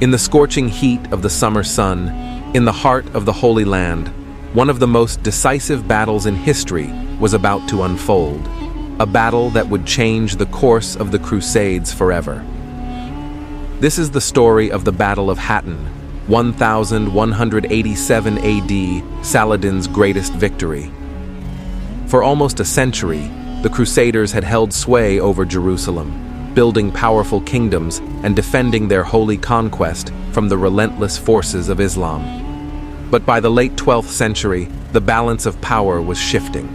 In the scorching heat of the summer sun, in the heart of the Holy Land, one of the most decisive battles in history was about to unfold, a battle that would change the course of the Crusades forever. This is the story of the Battle of Hattin, 1187 AD, Saladin's greatest victory. For almost a century, the Crusaders had held sway over Jerusalem, building powerful kingdoms and defending their holy conquest from the relentless forces of Islam. But by the late 12th century, the balance of power was shifting.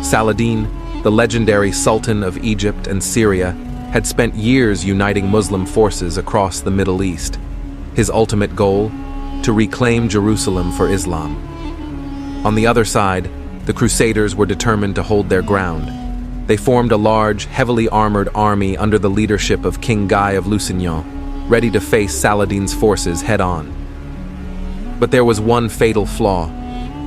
Saladin, the legendary Sultan of Egypt and Syria, had spent years uniting Muslim forces across the Middle East. His ultimate goal? To reclaim Jerusalem for Islam. On the other side, the Crusaders were determined to hold their ground. They formed a large, heavily armored army under the leadership of King Guy of Lusignan, ready to face Saladin's forces head-on. But there was one fatal flaw.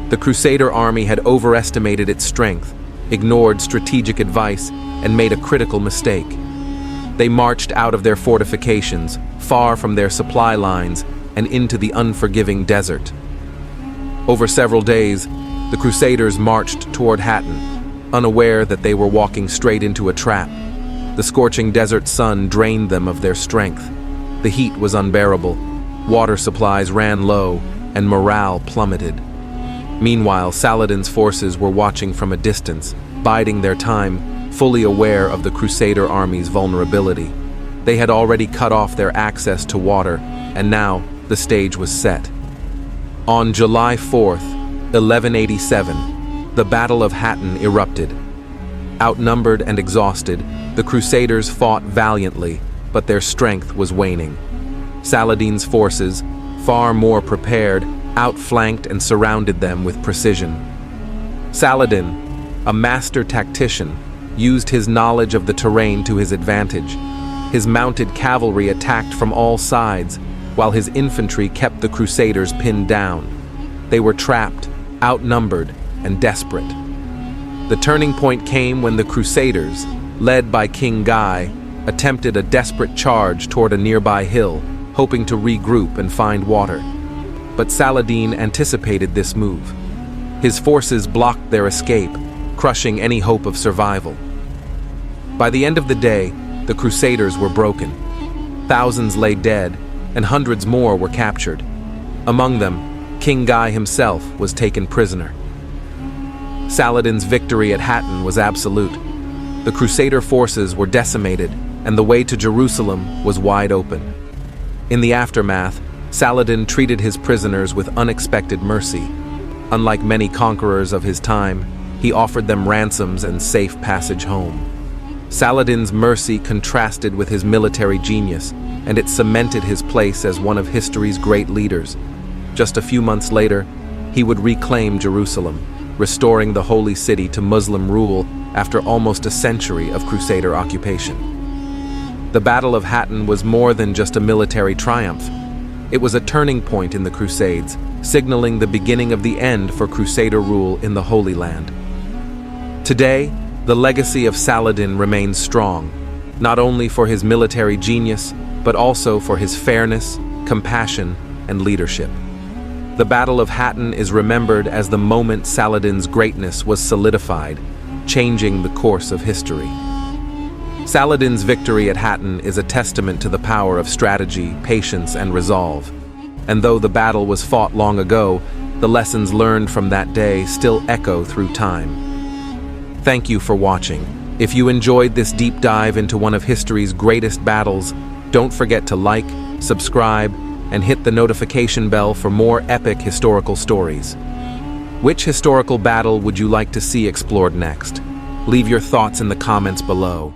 The Crusader army had overestimated its strength, ignored strategic advice, and made a critical mistake. They marched out of their fortifications, far from their supply lines, and into the unforgiving desert. Over several days, the Crusaders marched toward Hattin, unaware that they were walking straight into a trap. The scorching desert sun drained them of their strength. The heat was unbearable, water supplies ran low, and morale plummeted. Meanwhile, Saladin's forces were watching from a distance, biding their time, fully aware of the Crusader army's vulnerability. They had already cut off their access to water, and now the stage was set. On July 4th, 1187, the Battle of Hattin erupted. Outnumbered and exhausted, the Crusaders fought valiantly, but their strength was waning. Saladin's forces, far more prepared, outflanked and surrounded them with precision. Saladin, a master tactician, used his knowledge of the terrain to his advantage. His mounted cavalry attacked from all sides, while his infantry kept the Crusaders pinned down. They were trapped, outnumbered, and desperate. The turning point came when the Crusaders, led by King Guy, attempted a desperate charge toward a nearby hill, hoping to regroup and find water. But Saladin anticipated this move. His forces blocked their escape, crushing any hope of survival. By the end of the day, the Crusaders were broken. Thousands lay dead, and hundreds more were captured. Among them, King Guy himself was taken prisoner. Saladin's victory at Hattin was absolute. The Crusader forces were decimated, and the way to Jerusalem was wide open. In the aftermath, Saladin treated his prisoners with unexpected mercy. Unlike many conquerors of his time, he offered them ransoms and safe passage home. Saladin's mercy contrasted with his military genius, and it cemented his place as one of history's great leaders. Just a few months later, he would reclaim Jerusalem, restoring the holy city to Muslim rule after almost a century of Crusader occupation. The Battle of Hattin was more than just a military triumph. It was a turning point in the Crusades, signaling the beginning of the end for Crusader rule in the Holy Land. Today, the legacy of Saladin remains strong, not only for his military genius, but also for his fairness, compassion, and leadership. The Battle of Hattin is remembered as the moment Saladin's greatness was solidified, changing the course of history. Saladin's victory at Hattin is a testament to the power of strategy, patience, and resolve. And though the battle was fought long ago, the lessons learned from that day still echo through time. Thank you for watching. If you enjoyed this deep dive into one of history's greatest battles, don't forget to like, subscribe, and hit the notification bell for more epic historical stories. Which historical battle would you like to see explored next? Leave your thoughts in the comments below.